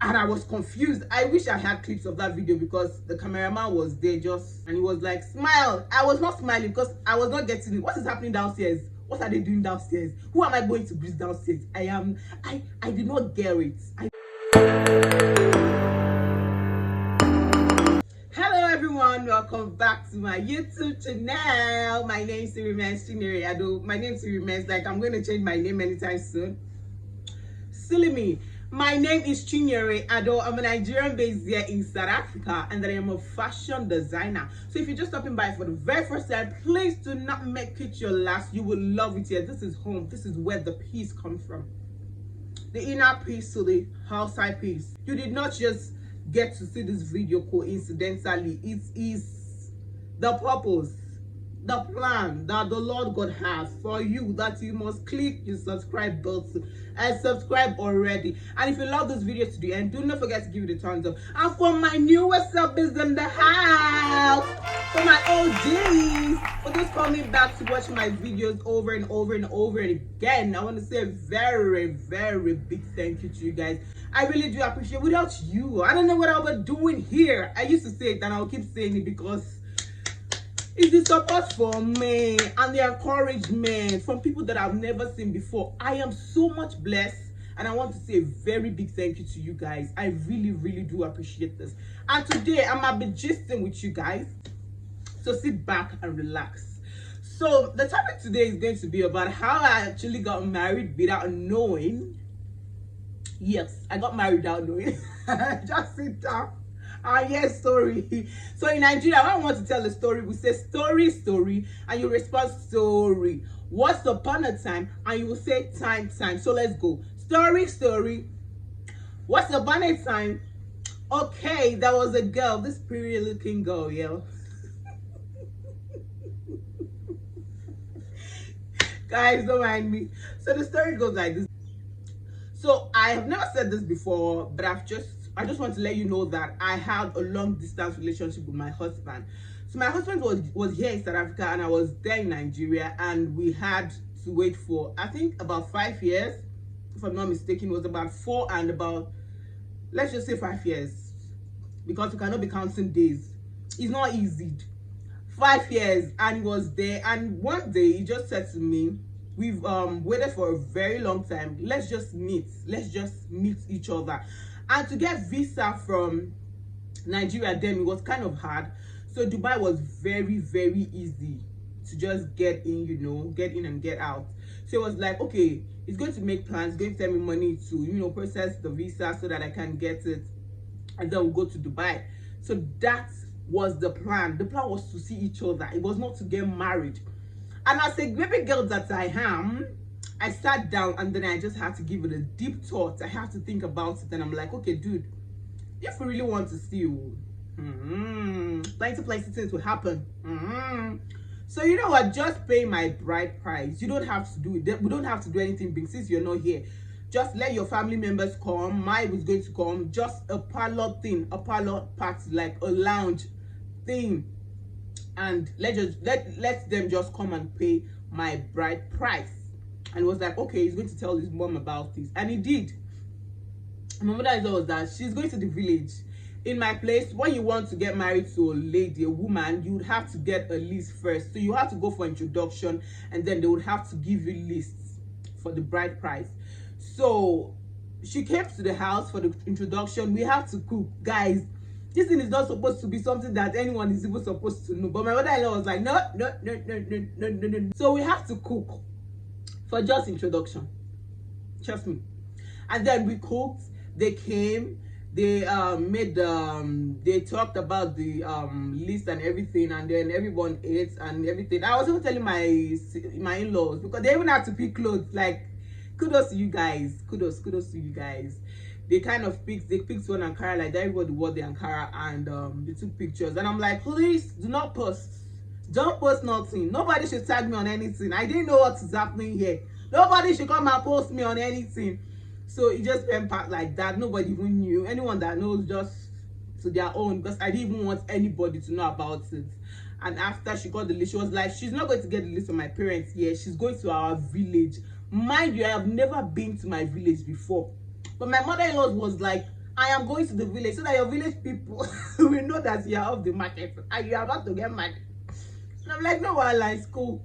and I was confused. I wish I had clips of that video because the cameraman was there and he was like, smile. I was not smiling because I was not getting it. What is happening downstairs? What are they doing downstairs? Who am I going to greet downstairs? I did not get it. Hello everyone, welcome back to my YouTube channel. My name is Chinyere. My name is Sirimes, like I'm going to change my name anytime soon. Silly me. My name is Chinyere Ado. I'm a Nigerian based here in South Africa, and I am a fashion designer. So if you're just stopping by for the very first time, please do not make it your last. You will love it here. This is home. This is where the peace comes from. The inner peace to the outside peace. You did not just get to see this video coincidentally. It is the purpose, the plan that the Lord God has for you, that you must click the subscribe button and subscribe already. And if you love this video to the end, do not forget to give it a thumbs up. And for my newest subbers in the house, for my OGs, for those coming back to watch my videos over and over and over again, I want to say a very, very big thank you to you guys. I really do appreciate it. Without you, I don't know what I would be doing here. I used to say it and I'll keep saying it because it's the support for me and the encouragement from people that I've never seen before. I am so much blessed, and I want to say a very big thank you to you guys. I really, really do appreciate this. And today I'm gonna be gisting with you guys, so sit back and relax. So the topic today is going to be about how I actually got married without knowing. Yes, I got married without knowing. Just sit down. Yes, story. So in Nigeria, when I want to tell a story, we say story, and you respond story. Once upon a time, and you will say time. So let's go. Story. Once upon a time, okay, there was a girl, this pretty looking girl, yeah. Guys, don't mind me. So the story goes like this. So I have never said this before, but I just want to let you know that I had a long distance relationship with my husband. So my husband was here in South Africa and I was there in Nigeria, and we had to wait for, I think, about 5 years. If I'm not mistaken, it was about 4 and about, let's just say 5 years, because we cannot be counting days. It's not easy. 5 years, and he was there, and one day he just said to me, we've waited for a very long time, let's just meet each other. And to get visa from Nigeria then, it was kind of hard. So Dubai was very, very easy to just get in, you know, get in and get out. So it was like, okay, he's going to make plans, going to send me money to, you know, process the visa so that I can get it, and then we'll go to Dubai. So that was the plan. The plan was to see each other. It was not to get married. And as a baby girl that I am, I sat down and then I just had to give it a deep thought. I had to think about it, and I'm like, okay, dude, if we really want to see you, plenty things will happen. So you know what? Just pay my bride price. You don't have to do it. We don't have to do anything big since you're not here. Just let your family members come. Mine was going to come. Just a parlor thing, a parlor party, like a lounge thing, and let them just come and pay my bride price. And it was like, okay, he's going to tell his mom about this. And he did. My mother was that she's going to the village. In my place, when you want to get married to a lady, a woman, you would have to get a list first. So you have to go for introduction, and then they would have to give you lists for the bride price. So she came to the house for the introduction. We have to cook. Guys, this thing is not supposed to be something that anyone is even supposed to know. But my mother-in-law was like, no. So we have to cook for just introduction, trust me. And then we cooked. They came, they they talked about the list and everything, and then everyone ate and everything. I was even telling my in-laws, because they even had to pick clothes. Like, kudos to you guys, kudos to you guys. They kind of picked one Ankara, like everybody wore the Ankara, and they took pictures. And I'm like, please do not post. Don't post nothing. Nobody should tag me on anything. I didn't know what is happening here. Nobody should come and post me on anything. So it just went back like that. Nobody even knew. Anyone that knows, just to their own, because I didn't even want anybody to know about it. And after she got the list, she was like, she's not going to get the list of my parents here. She's going to our village. Mind you, I have never been to my village before. But my mother-in-law was like, I am going to the village so that your village people will know that you are off the market and you are about to get married. And I'm like, no, well, it's cool.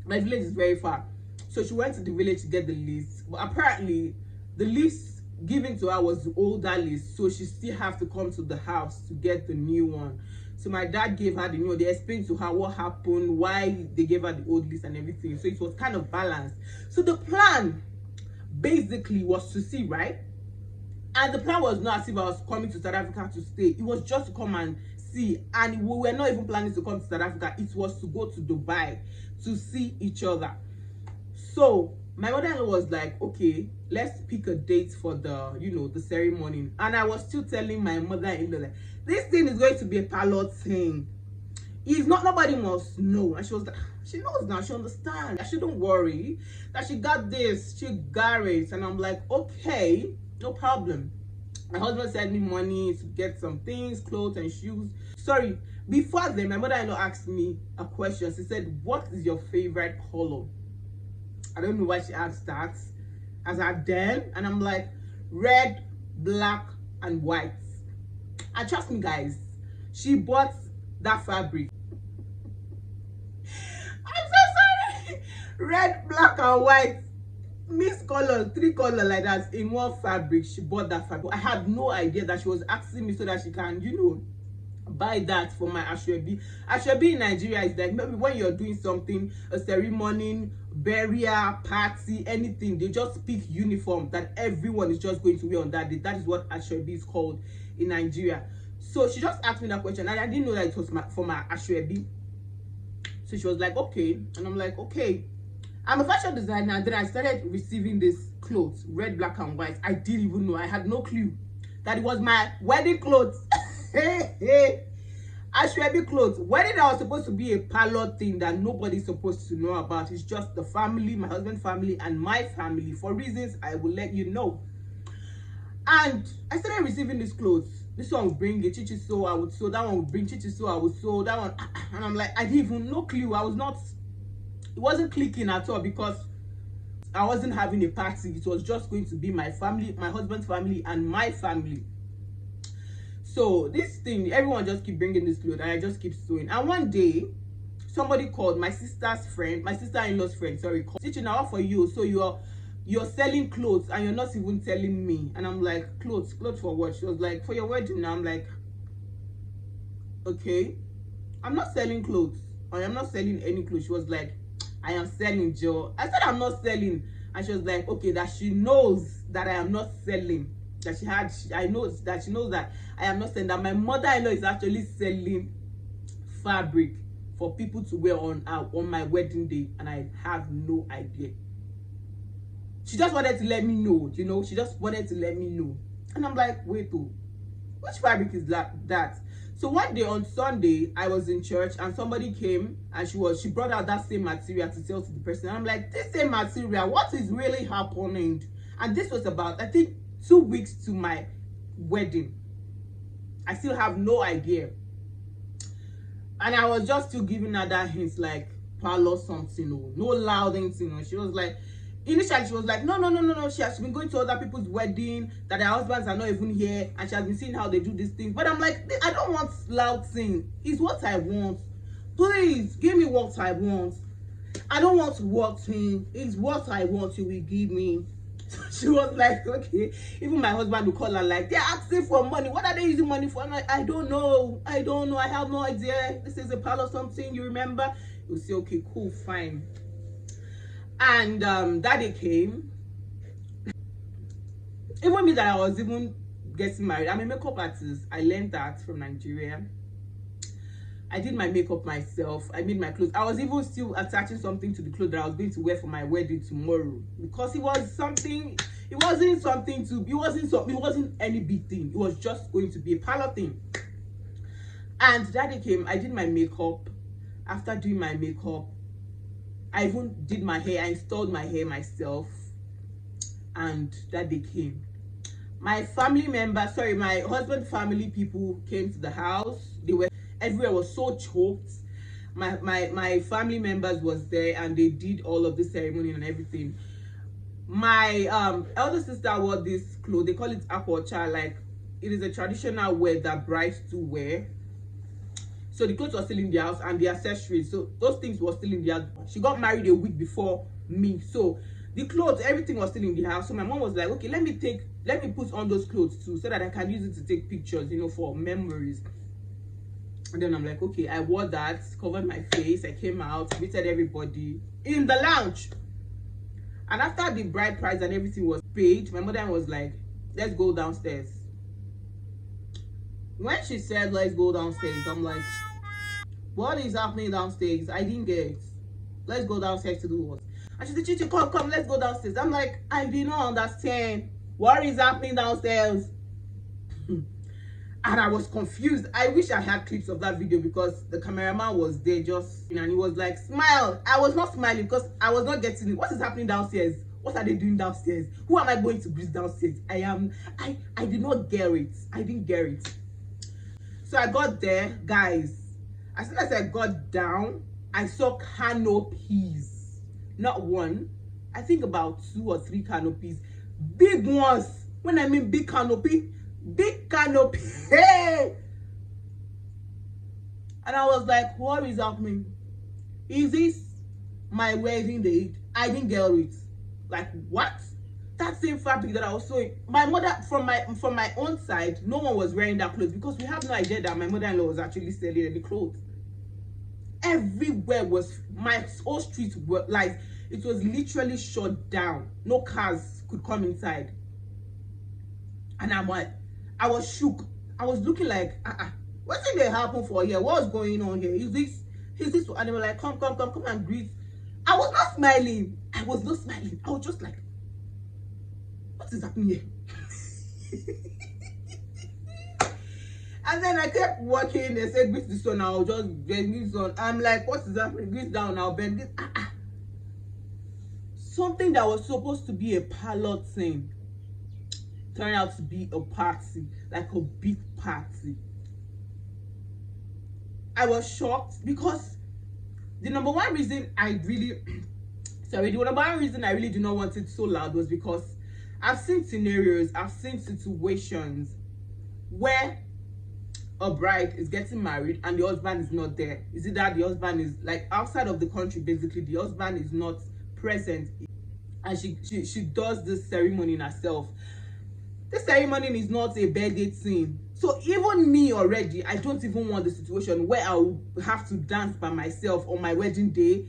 My village is very far. So she went to the village to get the list. But apparently, the list given to her was the older list. So she still have to come to the house to get the new one. So my dad gave her the new one. They explained to her what happened, why they gave her the old list and everything. So it was kind of balanced. So the plan basically was to see, right? And the plan was not as if I was coming to South Africa to stay. It was just to come and see. And we were not even planning to come to South Africa. It was to go to Dubai to see each other. So my mother-in-law was like, okay, let's pick a date for the, you know, the ceremony. And I was still telling my mother-in-law, like, this thing is going to be a pilot thing. It's not, nobody must know. And she was like, she knows now, she understands. I shouldn't worry that she got this, she got it. And I'm like, okay, no problem. My husband sent me money to get some things, clothes and shoes. Sorry, before then, my mother-in-law asked me a question. She said, what is your favorite color? I don't know why she asked that as I then. And I'm like, red, black, and white. And trust me, guys, she bought that fabric. I'm so sorry. Red, black, and white. Mixed colors, 3 colors like that in one fabric. She bought that fabric. I had no idea that she was asking me so that she can, you know, buy that for my ashwebi. Ashwebi in Nigeria is like maybe when you're doing something, a ceremony, burial, party, anything, they just pick uniform that everyone is just going to wear on that day. That is what ashwebi is called in Nigeria. So she just asked me that question and I didn't know that it was for my ashwebi. So she was like, okay. And I'm like, okay. I'm a fashion designer, and then I started receiving these clothes, red, black, and white. I didn't even know. I had no clue that it was my wedding clothes. Ashwebi clothes. Wedding that was supposed to be a parlor thing that nobody's supposed to know about. It's just the family, my husband's family, and my family. For reasons I will let you know. And I started receiving these clothes. This one would bring a chichi sew, I would sew. That one would bring chichi sew, I would sew. That one, and I'm like, I didn't even no clue. I was not. It wasn't clicking at all because I wasn't having a party. It was just going to be my family, my husband's family, and my family. So this thing, everyone just keep bringing this clothes, and I just keep sewing. And one day, somebody called, my sister's friend, my sister-in-law's friend, sorry, called. Teaching now for you, so you're selling clothes and you're not even telling me. And I'm like, clothes for what? She was like, for your wedding. Now I'm like, okay, I'm not selling clothes. Or I'm not selling any clothes. She was like, I am selling, Joe. I said I'm not selling. And she was like, okay, that she knows that I am not selling. That I know that she knows that I am not selling. That my mother-in-law is actually selling fabric for people to wear on my wedding day. And I have no idea. She just wanted to let me know, you know. She just wanted to let me know. And I'm like, wait, oh, which fabric is that? So one day on Sunday, I was in church and somebody came and she brought out that same material to sell to the person. And I'm like, this same material, what is really happening? And this was about, I think, 2 weeks to my wedding. I still have no idea. And I was just still giving her that hints like, parlor something, no loud anything. She was like, initially she was like, no. She has been going to other people's wedding, that their husbands are not even here, and she has been seeing how they do these things. But I'm like, I don't want loud thing. It's what I want. Please give me what I want. I don't want what thing. It's what I want you will give me. She was like, okay. Even my husband would call her like, they're asking for money. What are they using money for? I'm like, I don't know. I have no idea. This is a parlor something. You remember? You'll say, okay, cool, fine. And daddy came. Even me that I was even getting married. I'm a makeup artist. I learned that from Nigeria. I did my makeup myself. I made my clothes. I was even still attaching something to the clothes that I was going to wear for my wedding tomorrow. Because it was something, it wasn't any big thing. It was just going to be a parlor thing. And daddy came. I did my makeup. After doing my makeup, I even did my hair. I installed my hair myself. And that day came. My family members, sorry, my husband's family people came to the house. Everywhere was so choked. My family members was there and they did all of the ceremony and everything. My elder sister wore this clothes. They call it aquacha, like it is a traditional wear that brides do wear. So the clothes were still in the house and the accessories. So those things were still in the house. She got married a week before me. So the clothes, everything was still in the house. So my mom was like, okay, let me put on those clothes too, so that I can use it to take pictures, you know, for memories. And then I'm like, okay, I wore that, covered my face, I came out, greeted everybody in the lounge. And after the bride price and everything was paid, my mother was like, let's go downstairs. When she said let's go downstairs, I'm like, what is happening downstairs? I didn't get it. Let's go downstairs to do what? And she said, Chichi, come, let's go downstairs. I'm like, I did not understand what is happening downstairs. And I was confused. I wish I had clips of that video, because the cameraman was there just, and he was like, smile. I was not smiling because I was not getting it. What is happening downstairs? What are they doing downstairs? Who am I going to greet downstairs? I did not get it. I didn't get it. So I got there, guys. As soon as I got down, I saw canopies. Not one. I think about 2 or 3 canopies. Big ones. When I mean big canopy, big canopy. Hey! And I was like, what is happening? Is this my wedding date? I didn't get it. Like, what? That same fabric that I was sewing. My mother, from my own side, no one was wearing that clothes, because we have no idea that my mother-in-law was actually selling any clothes. Everywhere was, my whole street were like, it was literally shut down. No cars could come inside. And I'm like, I was shook. I was looking like, what did they happen for here? What's going on here? Is this? And they were like, come and greet. I was not smiling. I was just like, what is happening here? And then I kept walking. They said, greet this one. I'll just bend this one. I'm like, what is happening? Greet down. I'll bend this. Something that was supposed to be a parlor thing turned out to be a party, like a big party. I was shocked, because the number one reason I really did not want it so loud was because I've seen scenarios, I've seen situations where a bride is getting married and the husband is not there. Is it that the husband is like outside of the country? Basically, the husband is not present, and she does this ceremony in herself. This ceremony is not a birthday thing. So even me already, I don't even want the situation where I will have to dance by myself on my wedding day.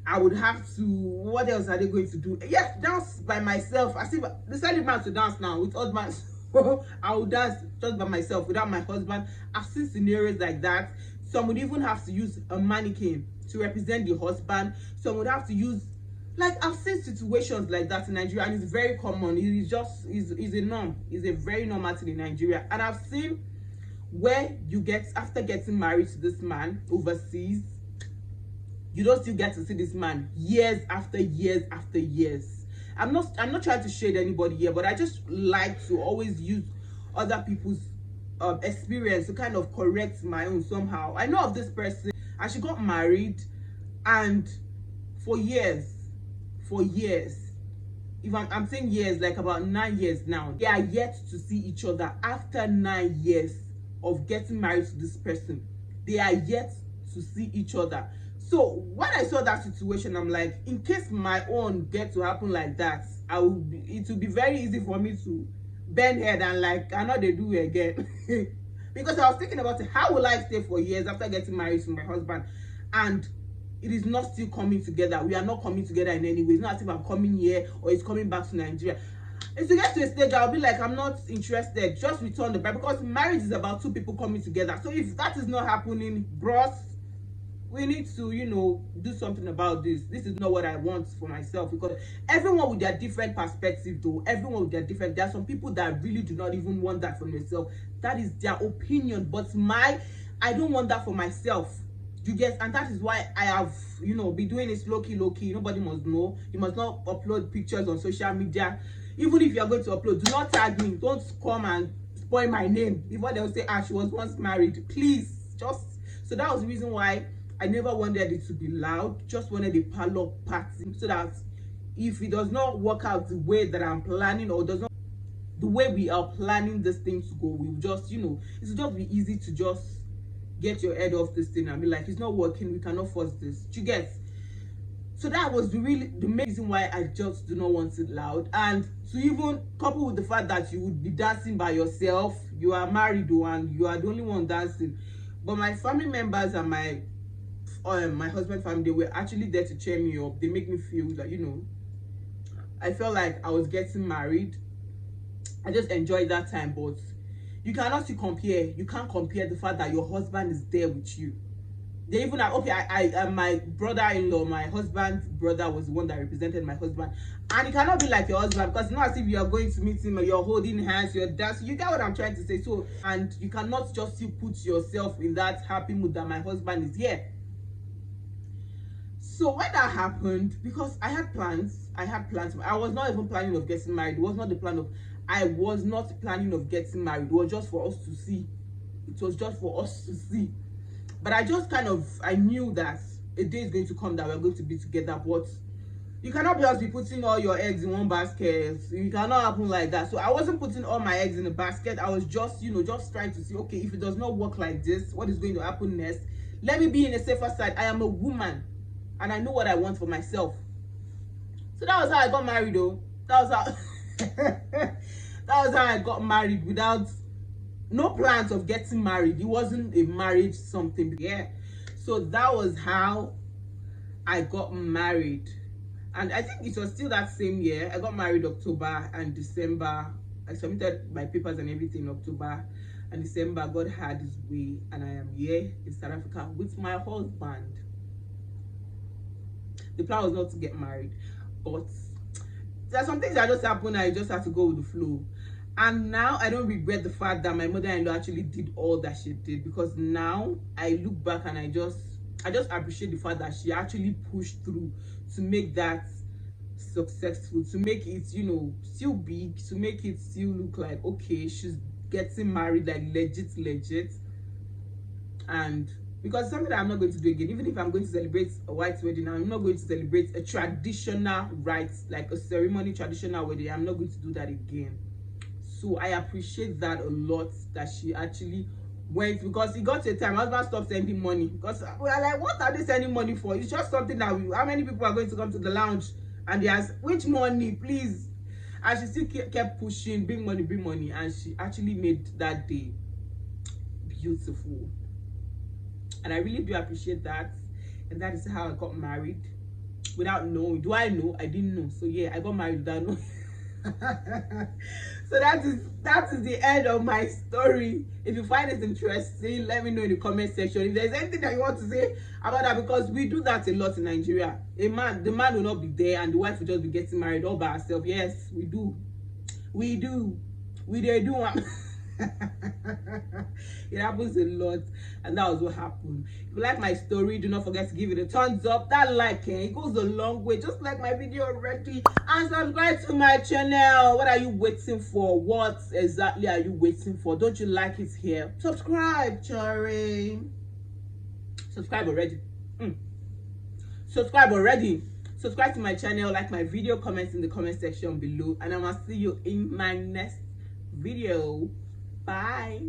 I would have to, what else are they going to do? Yes, dance by myself. I see the celebrant to dance now with husband. I will dance just by myself without my husband. I've seen scenarios like that. Some would even have to use a mannequin to represent the husband. Some would have to use, like, I've seen situations like that in Nigeria, and it's very common. It is just is a norm. It's a very normal thing in Nigeria. And I've seen where you get, after getting married to this man overseas, you don't still get to see this man years after years after years. I'm not trying to shade anybody here, but I just like to always use other people's experience to kind of correct my own somehow. I know of this person, and she got married, and for years, if I'm saying years, like about 9 years now, they are yet to see each other. After 9 years of getting married to this person, they are yet to see each other. So when I saw that situation, I'm like, in case my own get to happen like that, it will be very easy for me to bend head and like, I know they do it again. Because I was thinking about it, how will I stay for years after getting married to my husband, and it is not still coming together? We are not coming together in any way. It's not as if I'm coming here or it's coming back to Nigeria. If you get to a stage, I'll be like, I'm not interested. Just return the bride, because marriage is about 2 people coming together. So if that is not happening, bros, we need to, you know, do something about this. This is not what I want for myself, because everyone with their different perspective, though, everyone with their different, there are some people that really do not even want that for themselves. That is their opinion, but I don't want that for myself. You get, and that is why I have, you know, be doing this low key. Nobody must know. You must not upload pictures on social media. Even if you are going to upload, do not tag me. Don't come and spoil my name before they'll say, she was once married. Please, just, so that was the reason why I never wanted it to be loud. Just wanted a parlor party, so that if it does not work out the way that I'm planning, or does not, the way we are planning this thing to go, we will just, it's just be easy to just get your head off this thing and be like, it's not working, we cannot force this. Do you get? So that was really the main reason why I just do not want it loud. And to even couple with the fact that you would be dancing by yourself, you are married though, and you are the only one dancing. But my family members and my husband's family, they were actually there to cheer me up. They make me feel that, I felt like I was getting married. I just enjoyed that time. But you cannot still compare. You can't compare the fact that your husband is there with you. They even have, okay, I my brother-in-law, my husband's brother was the one that represented my husband, and it cannot be like your husband, because it's not as if you are going to meet him and you're holding hands, you're dancing. You get what I'm trying to say? So, and you cannot just still put yourself in that happy mood that my husband is here. So when that happened, because I had plans, I was not even planning of getting married. It was not the plan of, I was not planning of getting married. It was just for us to see. It was just for us to see. But I just I knew that a day is going to come that we're going to be together. But you cannot just be putting all your eggs in one basket. It cannot happen like that. So I wasn't putting all my eggs in a basket. I was just, just trying to see, okay, if it does not work like this, what is going to happen next? Let me be in a safer side. I am a woman, and I know what I want for myself. So that was how I got married, though. That was how I got married, without no plans of getting married. It wasn't a marriage something. Yeah. So that was how I got married. And I think it was still that same year. I got married October and December. I submitted my papers and everything in October and December. God had his way, and I am here in South Africa with my husband. The plan was not to get married, but there are some things that just happen, and I just have to go with the flow. And now I don't regret the fact that my mother-in-law actually did all that she did, because now I look back and I just appreciate the fact that she actually pushed through to make that successful, to make it, still big, to make it still look like, okay, she's getting married, like legit. And because it's something that I'm not going to do again. Even if I'm going to celebrate a white wedding, I'm not going to celebrate a traditional rite, like a ceremony, traditional wedding. I'm not going to do that again. So I appreciate that a lot, that she actually went, because it got to a time my husband stopped sending money, because we are like, what are they sending money for? It's just something that how many people are going to come to the lounge and they ask, which money, please? And she still kept pushing, bring money, and she actually made that day beautiful. And I really do appreciate that. And that is how I got married without knowing. Do I know? I didn't know. So yeah, I got married without knowing. So that is the end of my story. If you find it interesting, let me know in the comment section. If there's anything that you want to say about that, because we do that a lot in Nigeria. The man will not be there, and the wife will just be getting married all by herself. Yes, we do. We do. It happens a lot, and that was what happened. If you like my story, do not forget to give it a thumbs up. That it goes a long way. Just like my video already, and subscribe to my channel. What are you waiting for? What exactly are you waiting for? Don't you like it here? Subscribe, Cherry. Subscribe already. Subscribe already. Subscribe to my channel, like my video, comment in the comment section below, and I will see you in my next video. Bye.